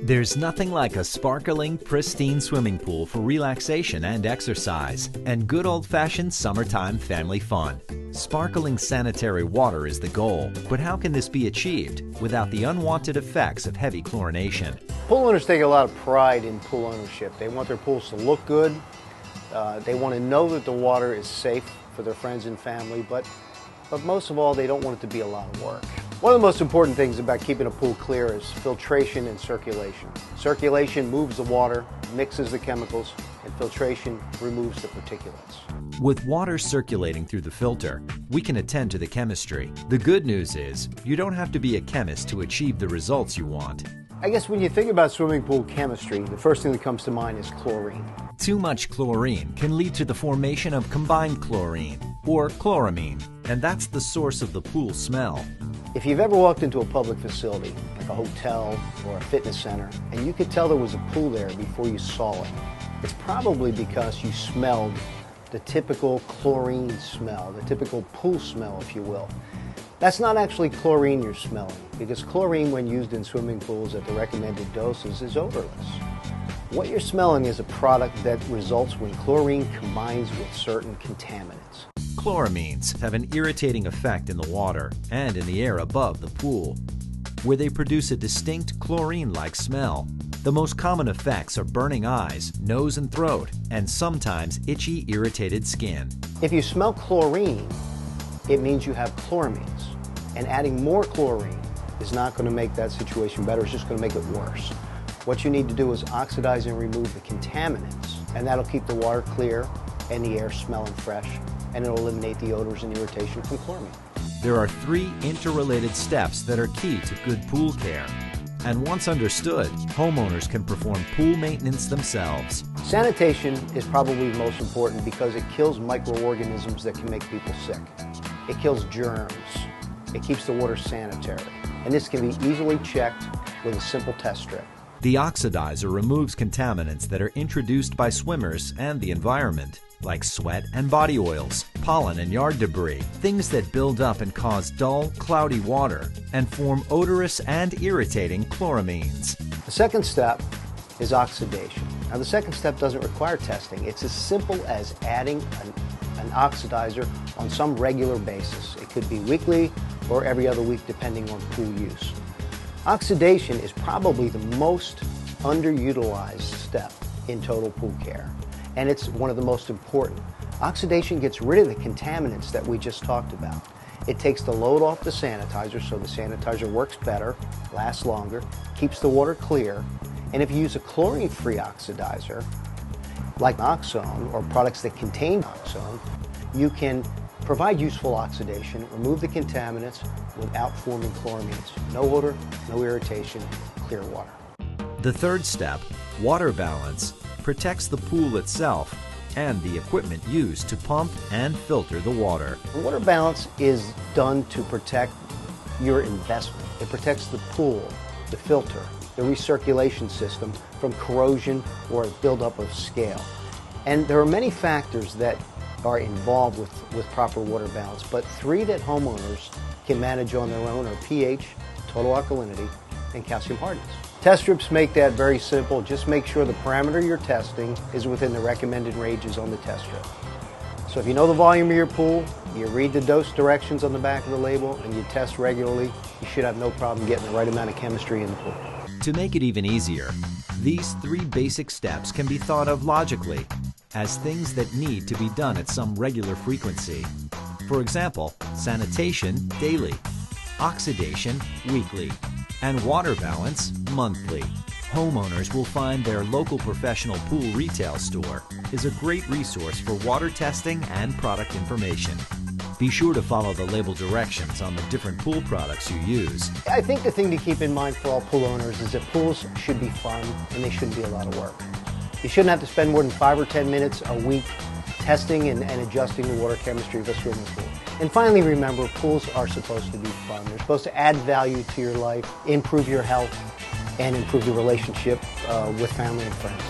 There's nothing like a sparkling, pristine swimming pool for relaxation and exercise, and good old-fashioned summertime family fun. Sparkling sanitary water is the goal, but how can this be achieved without the unwanted effects of heavy chlorination? Pool owners take a lot of pride in pool ownership. They want their pools to look good. They want to know that the water is safe for their friends and family, but most of all, they don't want it to be a lot of work. One of the most important things about keeping a pool clear is filtration and circulation. Circulation moves the water, mixes the chemicals, and filtration removes the particulates. With water circulating through the filter, we can attend to the chemistry. The good news is, you don't have to be a chemist to achieve the results you want. I guess when you think about swimming pool chemistry, the first thing that comes to mind is chlorine. Too much chlorine can lead to the formation of combined chlorine, or chloramine, and that's the source of the pool smell. If you've ever walked into a public facility, like a hotel or a fitness center, and you could tell there was a pool there before you saw it, it's probably because you smelled the typical chlorine smell, the typical pool smell, if you will. That's not actually chlorine you're smelling, because chlorine, when used in swimming pools at the recommended doses, is odorless. What you're smelling is a product that results when chlorine combines with certain contaminants. Chloramines have an irritating effect in the water and in the air above the pool, where they produce a distinct chlorine-like smell. The most common effects are burning eyes, nose and throat, and sometimes itchy, irritated skin. If you smell chlorine, it means you have chloramines, and adding more chlorine is not going to make that situation better, it's just going to make it worse. What you need to do is oxidize and remove the contaminants, and that'll keep the water clear and the air smelling fresh, and it'll eliminate the odors and irritation from chloramine. There are 3 interrelated steps that are key to good pool care, and once understood, homeowners can perform pool maintenance themselves. Sanitation is probably the most important because it kills microorganisms that can make people sick. It kills germs. It keeps the water sanitary, and this can be easily checked with a simple test strip. The oxidizer removes contaminants that are introduced by swimmers and the environment, like sweat and body oils, pollen and yard debris, things that build up and cause dull, cloudy water and form odorous and irritating chloramines. The second step is oxidation. Now, the second step doesn't require testing. It's as simple as adding an oxidizer on some regular basis. It could be weekly or every other week depending on pool use. Oxidation is probably the most underutilized step in total pool care, and it's one of the most important. Oxidation gets rid of the contaminants that we just talked about. It takes the load off the sanitizer so the sanitizer works better, lasts longer, keeps the water clear, and if you use a chlorine-free oxidizer, like Oxone or products that contain Oxone, you can provide useful oxidation, remove the contaminants without forming chloramines. No odor, no irritation, clear water. The third step, water balance, protects the pool itself and the equipment used to pump and filter the water. Water balance is done to protect your investment. It protects the pool, the filter, the recirculation system from corrosion or buildup of scale. And there are many factors that are involved with proper water balance, but 3 that homeowners can manage on their own are pH, total alkalinity, and calcium hardness. Test strips make that very simple. Just make sure the parameter you're testing is within the recommended ranges on the test strip. So if you know the volume of your pool, you read the dose directions on the back of the label, and you test regularly, you should have no problem getting the right amount of chemistry in the pool. To make it even easier, these 3 basic steps can be thought of logically as things that need to be done at some regular frequency. For example, sanitation daily, oxidation weekly, and water balance monthly. Homeowners will find their local professional pool retail store is a great resource for water testing and product information. Be sure to follow the label directions on the different pool products you use. I think the thing to keep in mind for all pool owners is that pools should be fun and they shouldn't be a lot of work. You shouldn't have to spend more than 5 or 10 minutes a week testing and adjusting the water chemistry of a swimming pool. And finally, remember, pools are supposed to be fun. They're supposed to add value to your life, improve your health, and improve your relationship with family and friends.